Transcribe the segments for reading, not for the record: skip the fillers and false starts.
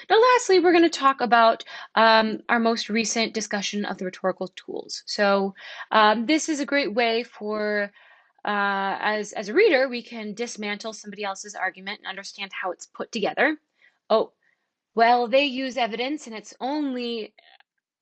Now, lastly, we're going to talk about our most recent discussion of the rhetorical tools. So this is a great way for, as a reader, we can dismantle somebody else's argument and understand how it's put together. Oh, well, they use evidence and it's only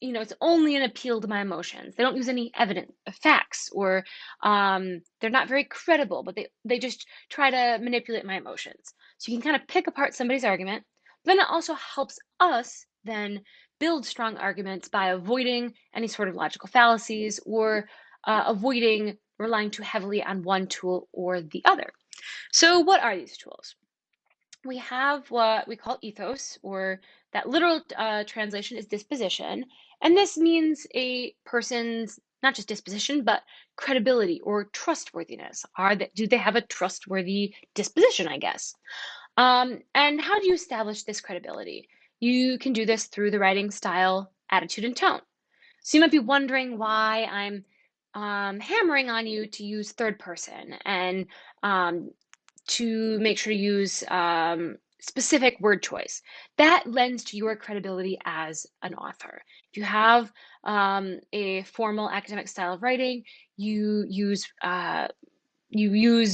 an appeal to my emotions. They don't use any evidence, facts, or they're not very credible, but they just try to manipulate my emotions. So you can kind of pick apart somebody's argument. But then it also helps us then build strong arguments by avoiding any sort of logical fallacies or avoiding relying too heavily on one tool or the other. So what are these tools? We have what we call ethos, or that literal translation is disposition. And this means a person's not just disposition, but credibility or trustworthiness. Do they have a trustworthy disposition, I guess? And how do you establish this credibility? You can do this through the writing style, attitude, and tone. So you might be wondering why I'm hammering on you to use third person and um, to make sure to use specific word choice. That lends to your credibility as an author. If you have a formal academic style of writing, you use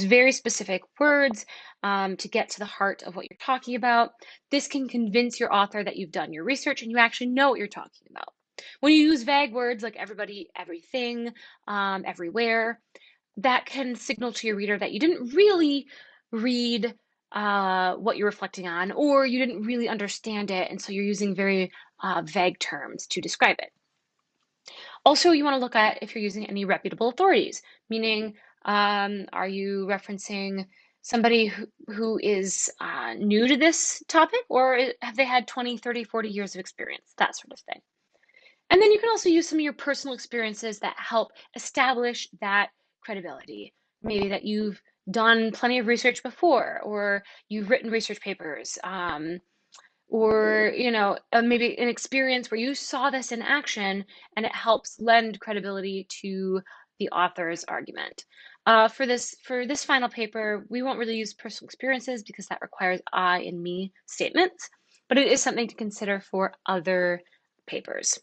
very specific words to get to the heart of what you're talking about. This can convince your author that you've done your research and you actually know what you're talking about. When you use vague words like everybody, everything, everywhere, that can signal to your reader that you didn't really read what you're reflecting on, or you didn't really understand it, and so you're using very vague terms to describe it. Also, you want to look at if you're using any reputable authorities, meaning are you referencing somebody who is new to this topic, or have they had 20, 30, 40 years of experience, that sort of thing. And then you can also use some of your personal experiences that help establish that credibility. Maybe that you've done plenty of research before, or you've written research papers, or maybe an experience where you saw this in action and it helps lend credibility to the author's argument. For this final paper, we won't really use personal experiences because that requires I and me statements, but it is something to consider for other papers.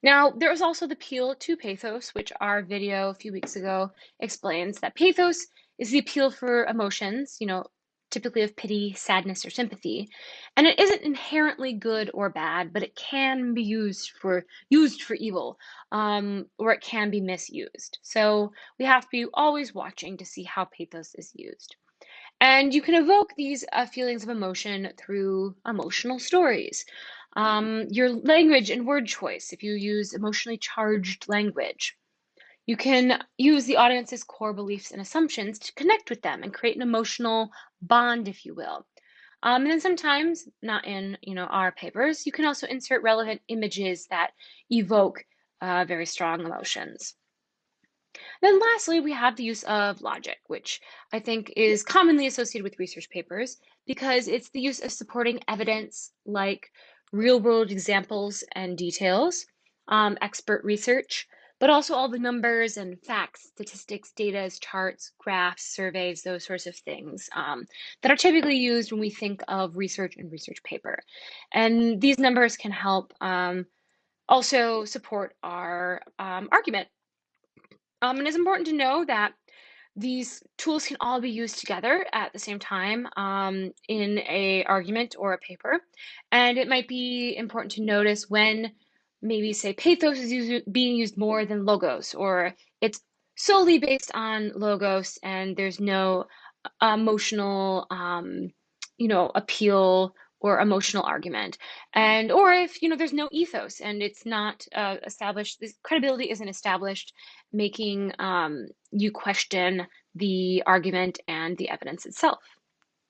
Now, there is also the appeal to pathos, which our video a few weeks ago explains that pathos is the appeal for emotions, typically of pity, sadness, or sympathy. And it isn't inherently good or bad, but it can be used for evil, or it can be misused. So we have to be always watching to see how pathos is used. And you can evoke these feelings of emotion through emotional stories. Your language and word choice, if you use emotionally charged language. You can use the audience's core beliefs and assumptions to connect with them and create an emotional bond, if you will. And then sometimes, not in our papers, you can also insert relevant images that evoke very strong emotions. Then lastly, we have the use of logic, which I think is commonly associated with research papers because it's the use of supporting evidence like real world examples and details, expert research, but also all the numbers and facts, statistics, data, charts, graphs, surveys, those sorts of things that are typically used when we think of research and research paper. And these numbers can help also support our argument. And it's important to know that these tools can all be used together at the same time in a argument or a paper. And it might be important to notice when maybe say pathos is being used more than logos, or it's solely based on logos and there's no emotional appeal or emotional argument, and or if there's no ethos and it's not established, this credibility isn't established, making you question the argument and the evidence itself.